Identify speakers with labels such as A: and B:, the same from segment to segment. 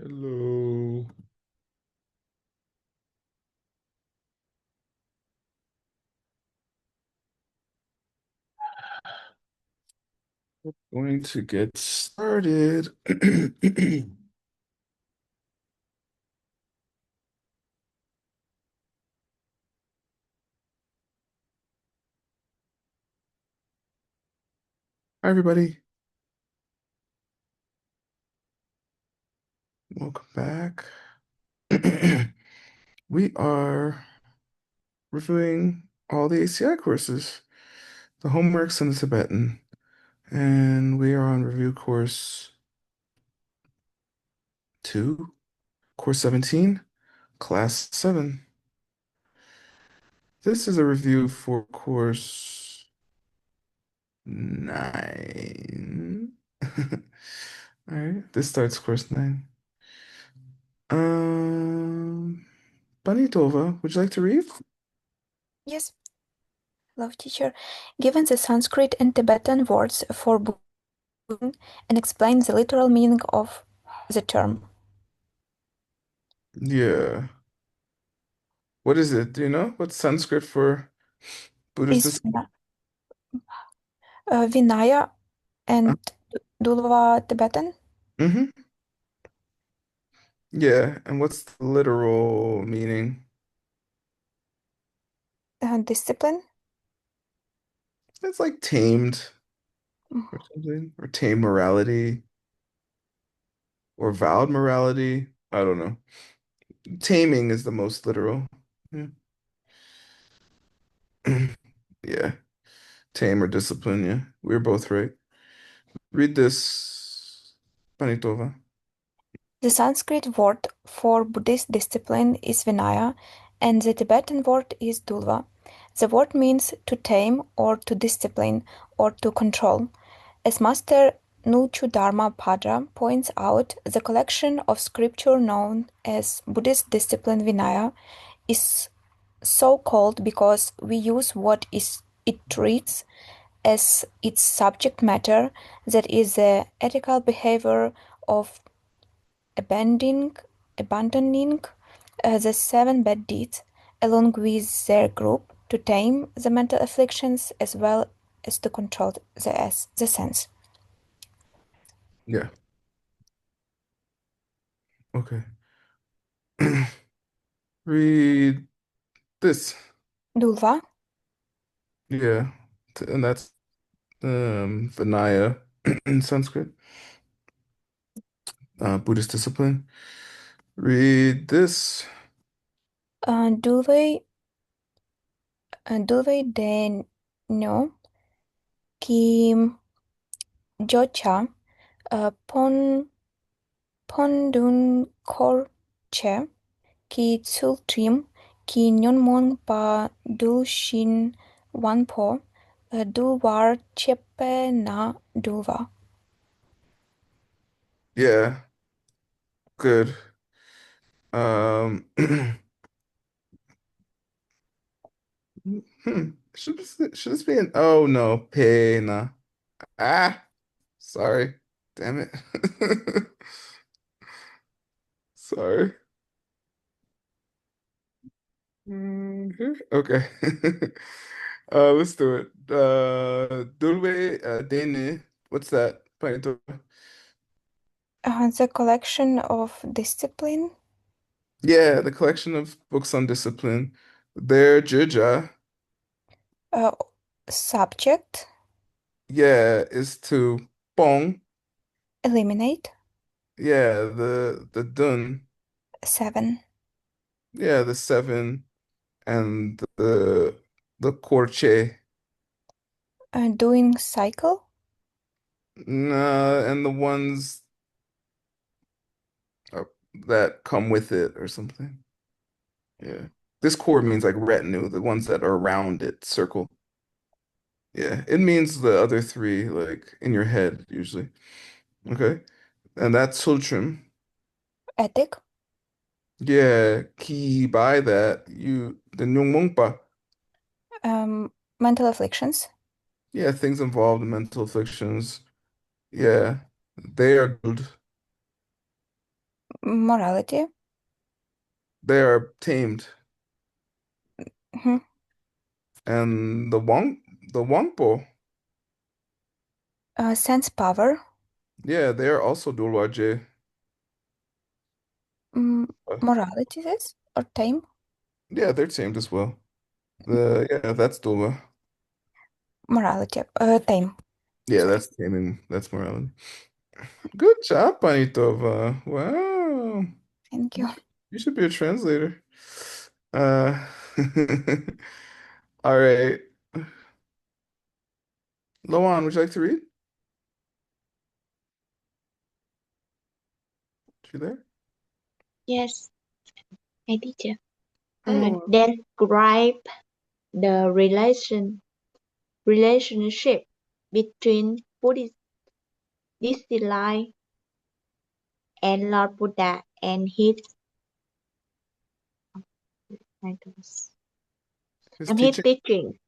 A: Hello. Going to get started. Hi, everybody. Welcome back. We are reviewing all the ACI courses, the homeworks and the Tibetan, and we are on review course 2, course 17, class 7. This is a review for course 9. All right, this starts course 9. Um, Banitova, would you like to read?
B: Yes, love teacher. Given the Sanskrit and Tibetan words for Buddhism and explain the literal meaning of the term.
A: Yeah. What is it? Do you know? What's Sanskrit for Buddhist
B: Is
A: discipline?
B: Vinaya and Dulva Tibetan
A: Mm-hmm. Yeah. And what's the literal meaning?
B: discipline?
A: It's like tamed or something, or tamed morality, or vowed morality. I don't know. Taming is the most literal. Yeah. Yeah. Tame or discipline. Yeah. We're both right. Read this, Panitova.
B: The Sanskrit word for Buddhist discipline is Vinaya, and the Tibetan word is Dulva. The word means to tame or to discipline or to control. As Master Nuchu Dharma Padra points out, the collection of scripture known as Buddhist discipline Vinaya is so called because we use what is it treats as its subject matter, that is the ethical behavior of abandoning, abandoning the seven bad deeds, along with their group, to tame the mental afflictions as well as to control the sense.
A: Yeah. Okay. Read this.
B: Dulva.
A: Yeah. And that's Vinaya in Sanskrit, Buddhist discipline. Read this.
B: Dulve, dulve de no, ki jocha, pondun korche, ki tsultrim, ki nyonmon pa dulshin wanpo, dulwar chepe na dulva.
A: Yeah, good. Um, should this be an oh no, pena. Ah, sorry. Damn it. Sorry. Okay. Let's do it. Dulwe Dene. What's that? Panito.
B: The collection of discipline,
A: Yeah, the collection of books on discipline. Their Juja,
B: uh, subject,
A: yeah, is to Bong.
B: eliminate,
A: Yeah, the Dun.
B: seven,
A: Yeah, the seven and the Corche.
B: doing cycle,
A: Nah, and the ones uh, that come with it or something. Yeah. This core means like retinue, the ones that are around it, circle. Yeah, it means the other three, like in your head, usually. Okay. And that's Sultrim.
B: ethic,
A: Yeah, key by that, the Nyungmungpa.
B: mental afflictions,
A: Yeah, things involved in mental afflictions. Yeah, they are good.
B: Morality.
A: They are tamed.
B: Mhm.
A: And the Wangpo,
B: Sense power.
A: yeah, they are also Dulwaje.
B: Mm,
A: Uh,
B: Morality is or time.
A: yeah, they're tamed as well. Yeah, that's Dulwa.
B: Morality. Time.
A: Yeah,
B: Sorry.
A: that's taming. That's morality. Good job, Panitova. Wow.
B: Thank
A: You
B: you.
A: should, you should be a translator. Uh, all right. Loan, would you like to read? You there?
C: Yes, my teacher.
A: Oh,
C: Describe the relationship between Buddhist disciple and Lord Buddha and
A: his
C: his
A: teaching.
C: teaching.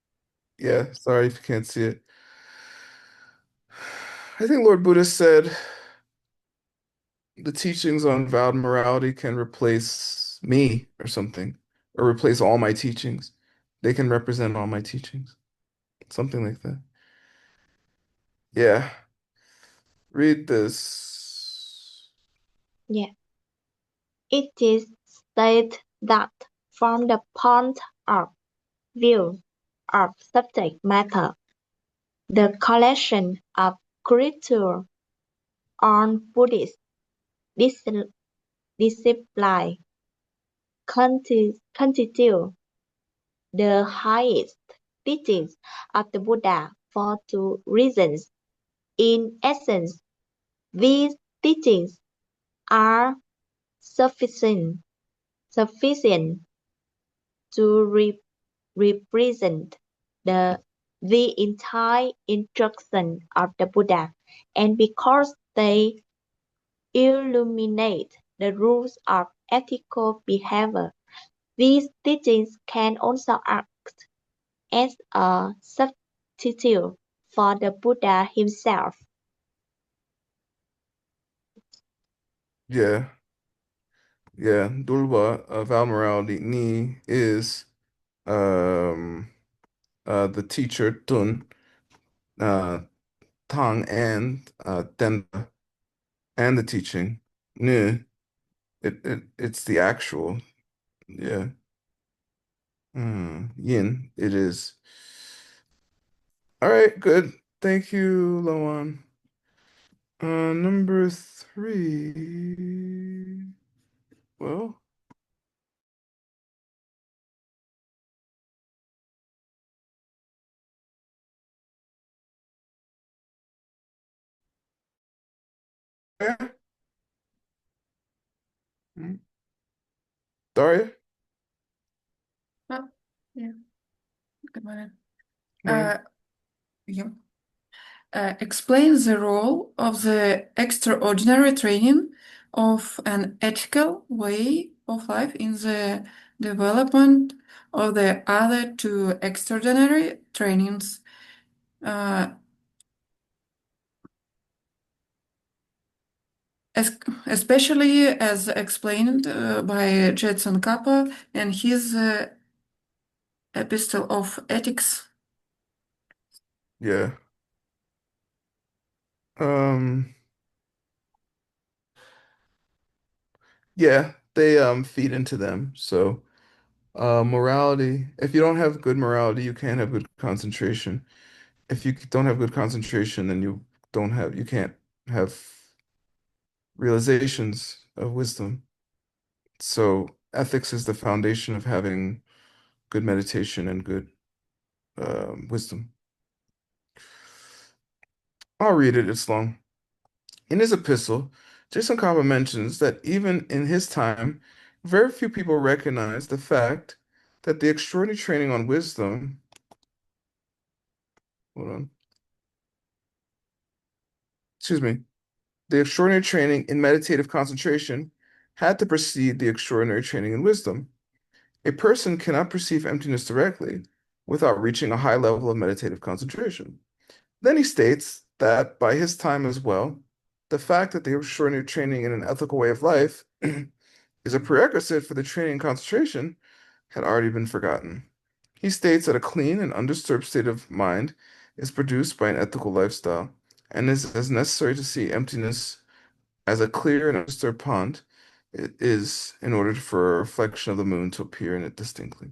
A: Yeah, sorry if you can't see it. I think Lord Buddha said the teachings on vowed morality can replace me or something, or replace all my teachings. They can represent all my teachings. Something like that. Yeah. Read this.
C: Yeah. It is stated that from the point of view of subject matter, the collection of literature on Buddhist discipline constitute the highest teachings of the Buddha for two reasons. In essence, these teachings are sufficient to represent the entire instruction of the Buddha, and because they illuminate the rules of ethical behavior, these teachings can also act as a substitute for the Buddha himself.
A: Yeah. Yeah. Dulwa, vow morality, ni is um the teacher Tun, uh Tang and Tenda and the teaching. Ni, it's the actual. Yeah. Yin, it is. All right, good. Thank you, Loan. Number three. Well, yeah. Mm. Daria,
D: Oh, yeah. Good morning.
A: morning.
D: Yeah. Explain the role of the extraordinary training of an ethical way of life in the development of the other two extraordinary trainings, uh, es- especially as explained by Jetson Kappa and his Epistle of Ethics.
A: Yeah. Um, yeah, they feed into them. So, morality, if you don't have good morality, you can't have good concentration. If you don't have good concentration, then you can't have realizations of wisdom. So, ethics is the foundation of having good meditation and good wisdom. I'll read it, it's long. In his epistle, Jason Kappa mentions that even in his time, very few people recognize the fact that the extraordinary training on wisdom, hold on, excuse me, the extraordinary training in meditative concentration had to precede the extraordinary training in wisdom. A person cannot perceive emptiness directly without reaching a high level of meditative concentration. Then he states that by his time as well, the fact that the extraordinary training in an ethical way of life is a prerequisite for the training and concentration had already been forgotten. He states that a clean and undisturbed state of mind is produced by an ethical lifestyle and is as necessary to see emptiness as a clear and undisturbed pond it is in order for a reflection of the moon to appear in it distinctly.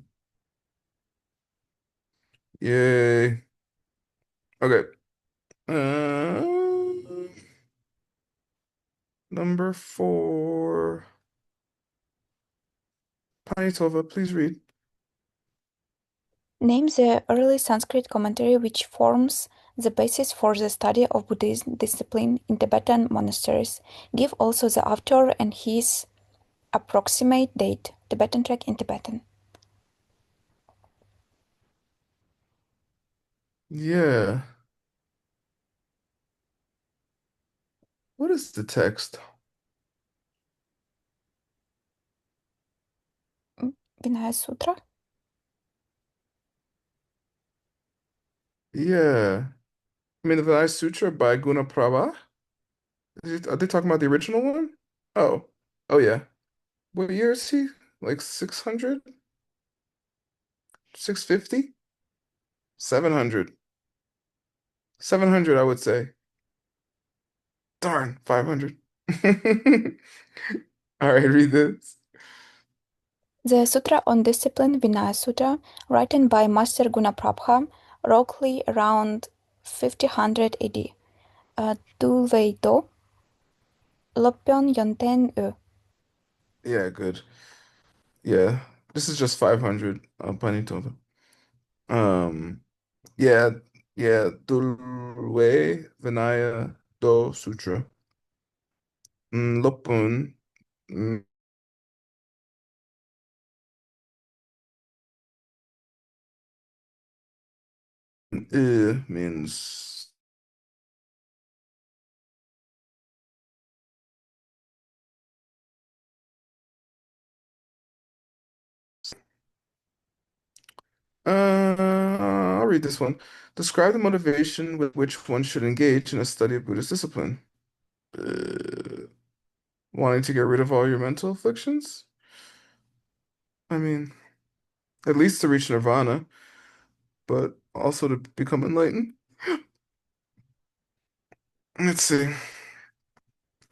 A: Yay. Okay. Number 4. Panitova, please read.
B: Name the early Sanskrit commentary which forms the basis for the study of Buddhist discipline in Tibetan monasteries. Give also the author and his approximate date. Tibetan track in Tibetan.
A: Yeah. What is the text?
B: Vinaya Sutra.
A: Yeah. I mean, the Vinaya Sutra by Gunaprabha? Are they talking about the original one? Oh. Oh, yeah. What year is he? Like 600? 650? 700. 700, I would say. Darn, 500. All right, read this.
B: The Sutra on Discipline, Vinaya Sutra, written by Master Gunaprabha, roughly around 1500 AD. Tulveido, Loppion Yonten Ö.
A: Yeah, good. Yeah, this is just 500, Panitoto. Um, yeah, yeah, Dulwe Vinaya Do Sutra. Lopun mm, means I'll read this one. Describe the motivation with which one should engage in a study of Buddhist discipline. Uh, Wanting to get rid of all your mental afflictions? I mean, at least to reach nirvana, but also to become enlightened. Let's see.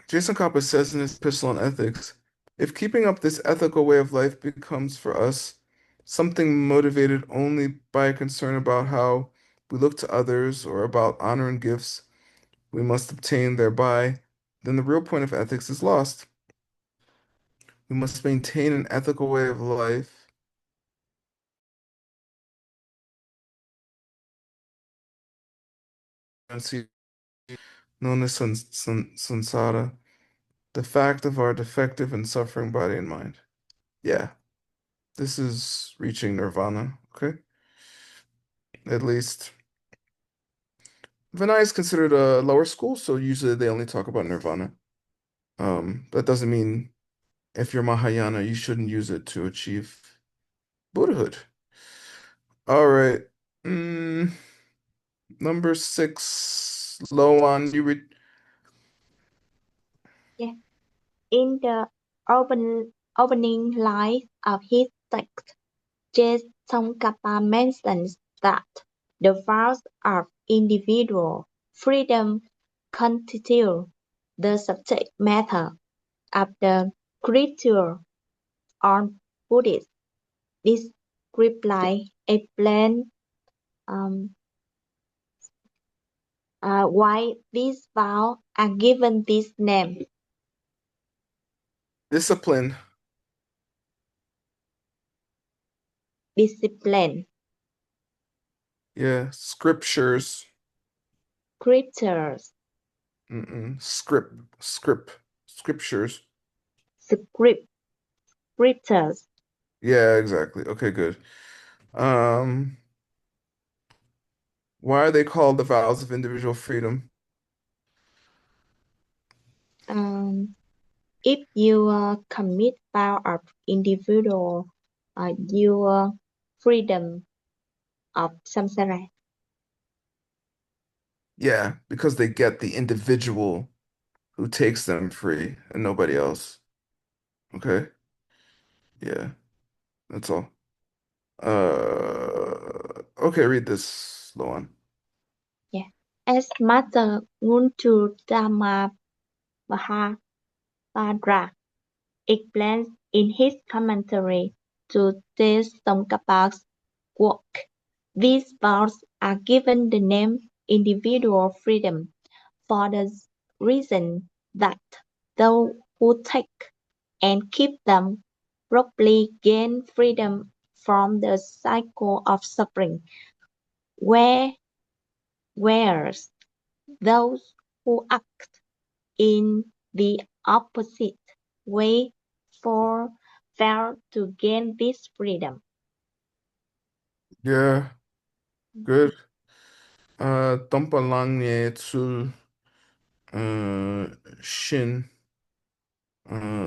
A: Jason Copper says in his epistle on ethics, if keeping up this ethical way of life becomes for us something motivated only by a concern about how we look to others or about honor and gifts we must obtain thereby, then the real point of ethics is lost. We must maintain an ethical way of life known as samsara, the fact of our defective and suffering body and mind. Yeah, this is reaching nirvana, okay? At least. Vinaya is considered a lower school, so usually they only talk about nirvana. That doesn't mean if you're Mahayana, you shouldn't use it to achieve Buddhahood. All right. Mm, Number 6, low on you read.
C: Yeah. In the opening lines of his text, Geshe Michael mentions that the vows of individual freedom constitute the subject matter of the scripture on Buddhism. This reply explains um, why these vows are given this name.
A: Discipline.
C: Discipline,
A: Yeah, scriptures.
C: scriptures,
A: Scriptures.
C: script, scriptures.
A: Yeah, exactly. Okay, good. Um, why are they called the vows of individual freedom?
C: Um, if you commit vow of individual, your freedom of samsara.
A: Yeah, because they get the individual who takes them free and nobody else. Okay. Yeah, that's all. Okay, read this, Loan.
C: Yeah. As Master Guntu Dhamma explains in his commentary to this Tsongkhapa's work, these vows are given the name individual freedom for the reason that those who take and keep them properly gain freedom from the cycle of suffering, whereas those who act in the opposite way for fail to gain this freedom.
A: Yeah, good. Tampalang sul shin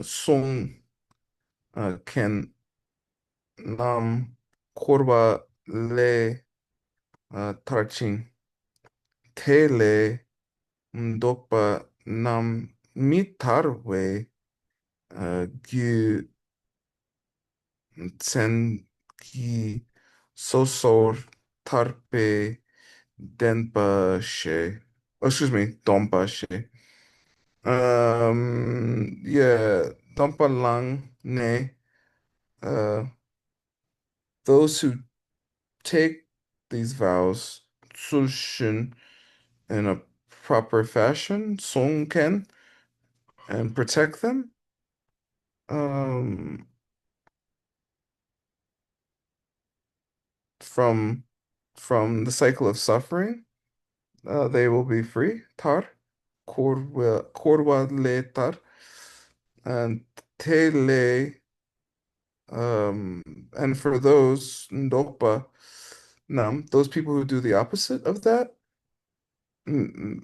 A: song ken nam korba le tarching te le mdokpa nam mitarwe gyu tsen ki sosor tarpe denpa she. Oh, excuse me, dompa she. Yeah, dompa lang ne. Uh, those who take these vows, tsulshin, in a proper fashion, songken, and protect them, um, from the cycle of suffering, they will be free. Tar, korwa le tar, and tele, and for those ndopa, nam, those people who do the opposite of that, mm,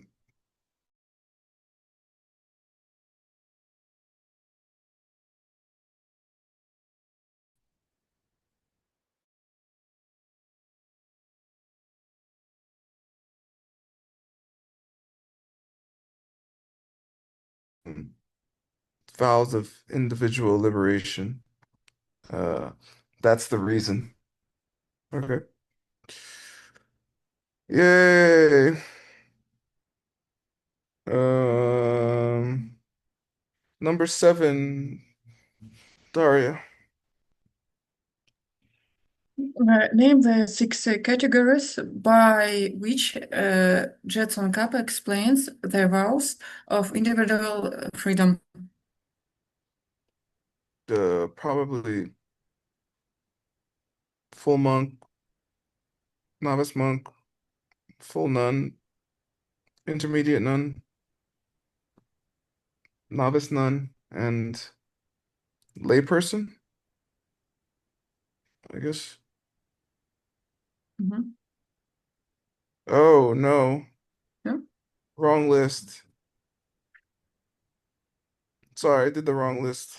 A: vows of individual liberation. Uh, that's the reason. Okay. Yay. Um, Number 7, Daria.
D: Name the six categories by which Jetson Kappa explains the vows of individual freedom.
A: Probably full monk, novice monk, full nun, intermediate nun, novice nun, and layperson, I guess.
D: Mhm.
A: Oh no,
D: Yeah.
A: wrong list. Sorry, I did the wrong list.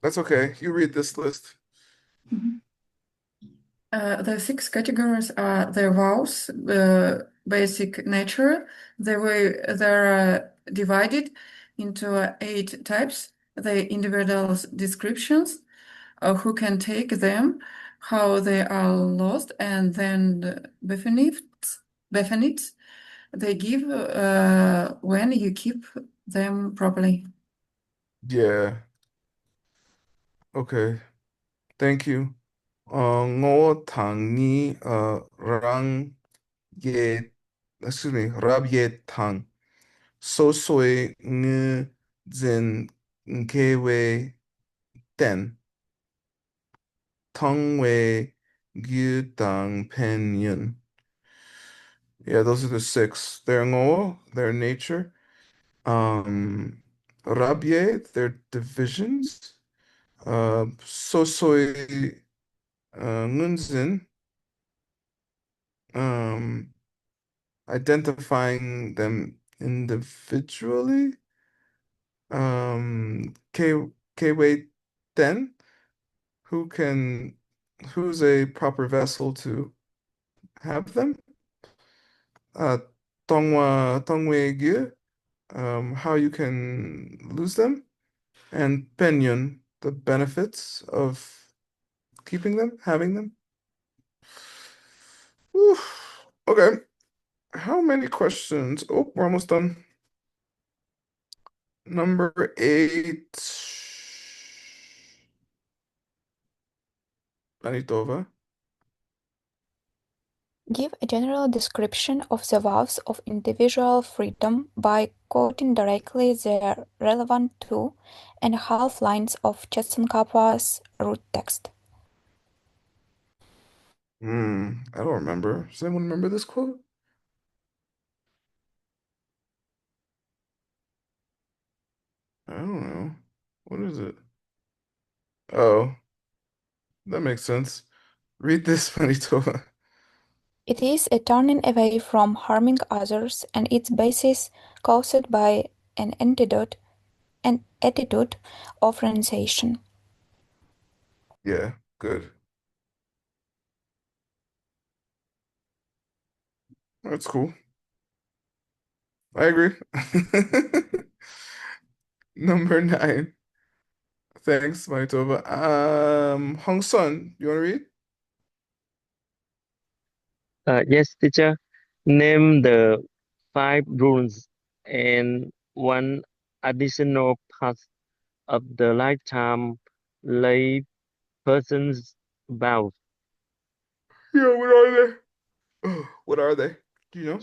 A: That's okay. You read this list.
D: Mhm. The six categories are the vows, basic nature, the way they're divided into eight types, the individual descriptions, who can take them, how they are lost, and then the benefits they give when you keep them properly.
A: Yeah, okay. Thank you. Ngô thang ni rang ye excuse me, rab ye tang. So soy ng zin nkewe ten. Tong wei gyu dang pen yun. Yeah, those are the six. They're ngô, their nature. Rabye, their divisions. So soy ngunzin, um, identifying them individually. Kwei ten, who can, who's a proper vessel to have them? Uh, Tongwa Tongwei Gyu, how you can lose them, and penyon, the benefits of keeping them, having them. Whew. Okay. How many questions? Oh, we're almost done. Number 8. Manitoba.
B: Give a general description of the vows of individual freedom by quoting directly the relevant 2.5 lines of Chetson root text.
A: I don't remember. Does anyone remember this quote? I don't know. What is it? Oh, that makes sense. Read this, Manitoba.
B: It is a turning away from harming others and its basis caused by an attitude of renunciation.
A: Yeah, good. That's cool. I agree. Number 9. Thanks, Manitoba. Hong Sun, you want to read?
E: Yes, teacher. Name the 5 rules and one additional part of the lifetime lay person's vow.
A: Yeah, what are they? What are they? Do you know?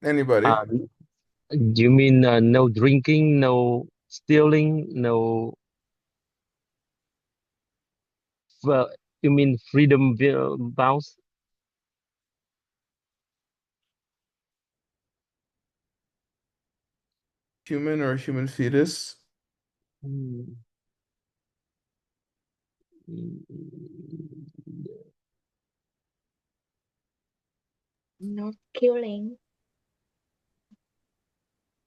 A: Anybody?
E: Uh, do you mean no drinking, no stealing, no? Well, you mean freedom vows?
A: Human or human fetus?
E: Hmm.
C: Not killing,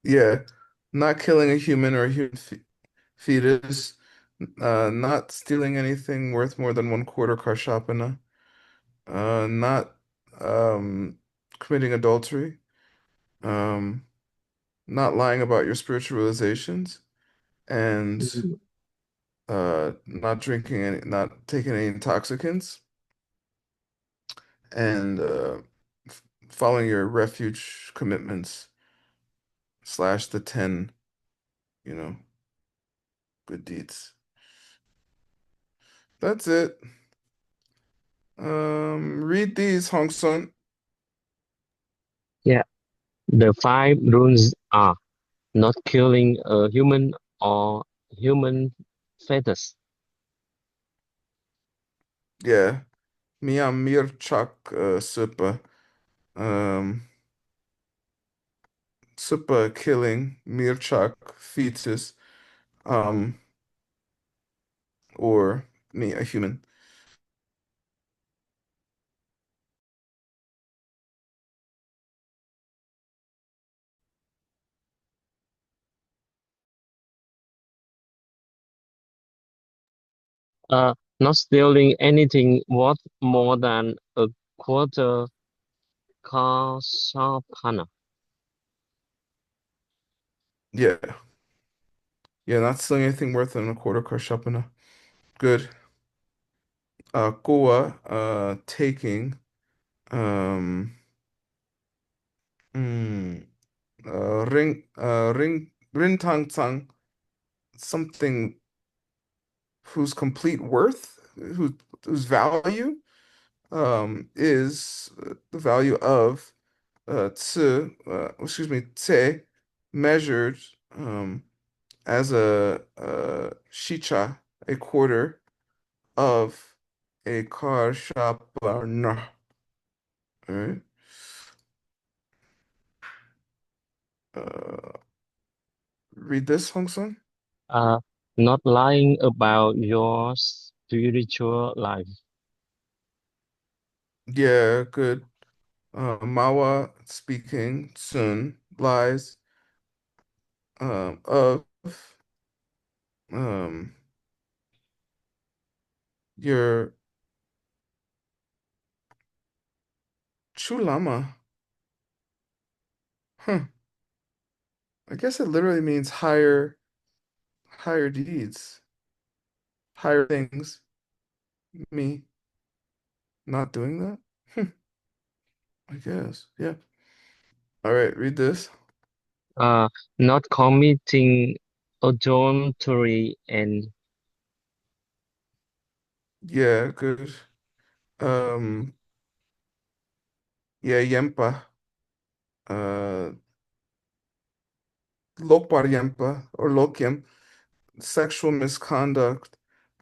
A: Yeah, not killing a human or a human fetus, not stealing anything worth more than 1/4 karshapana, not committing adultery, um, not lying about your spiritual realizations, and not drinking any, not taking any intoxicants, and following your refuge commitments slash the 10, you know, good deeds. That's it. Read these, Hong Sun.
E: Yeah, the 5 rules are not killing a human or human fetus.
A: Yeah. Mia Mirchak Supa. Um, Supa killing Mirchak fetus. Um, or me, a human.
E: Uh, Not stealing anything worth more than a quarter kasapana.
A: Yeah. Yeah, not selling anything worth than 1/4 karshapana. Good. Goa, taking. Um, mm, Rintang Tsang, something whose complete worth, whose value, is the value of tse, measured as a shicha, a quarter of a karshaparna. All right. Uh, read this, Hong Song.
E: Uh, Not lying about your spiritual life.
A: Yeah, good. Mawa speaking, Sun lies of um your chulama. Huh. I guess it literally means higher deeds, higher things. Me not doing that? I guess. Yeah. All right, read this.
E: Uh, Not committing adultery and
A: Yeah, good. Um, yeah, yempa. Uh, lokbar yempa or lokyem, sexual misconduct.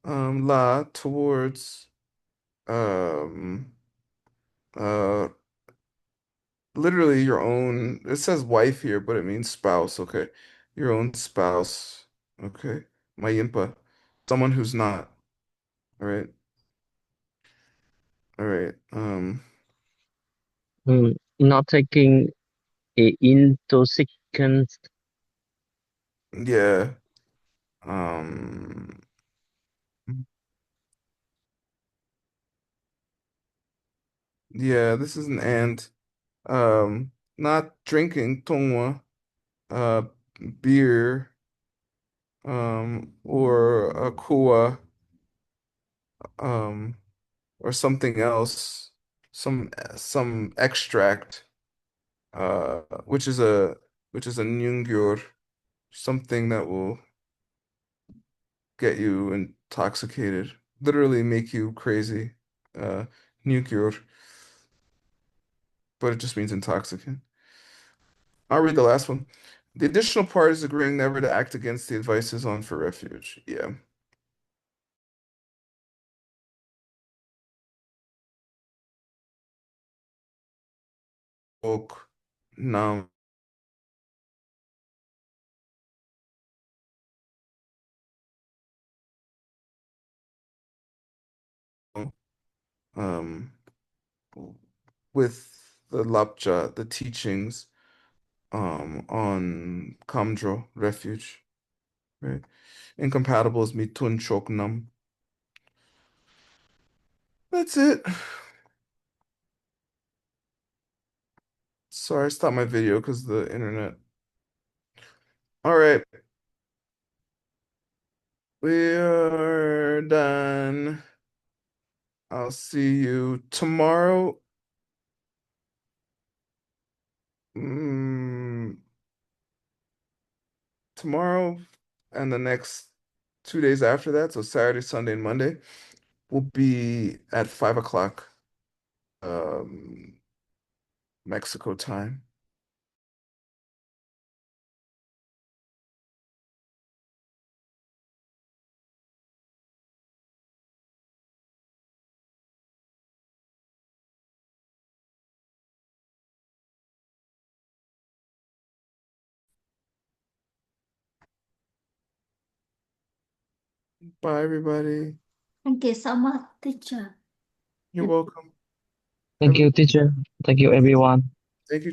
A: La towards um uh literally your own. It says wife here, but it means spouse. Okay, your own spouse. Okay, my yimpa, someone who's not. All right, all right.
E: not taking intoxicants.
A: Yeah. Um, yeah. This is an and. Not drinking tongwa, uh, beer, or a kua, um, or something else, some extract. Which is a nyungyur, something that will get you intoxicated, literally make you crazy. Uh, nyungyur, but it just means intoxicant. I'll read the last one. The additional parties agreeing never to act against the advices on for refuge. Yeah. Ok. Nam. Um, with the lapja, the teachings, on Kamdro refuge, right? Incompatible is mitun choknam. That's it. Sorry, I stopped my video because the internet. All right, we are done. I'll see you tomorrow. Mm, tomorrow and the next 2 days after that, so Saturday, Sunday, and Monday, will be at 5 o'clock, um, Mexico time. Bye, everybody.
C: Thank you so much, teacher.
A: You're welcome. Have
E: Thank
A: a
E: you, teacher. Thank you, everyone.
A: thank you.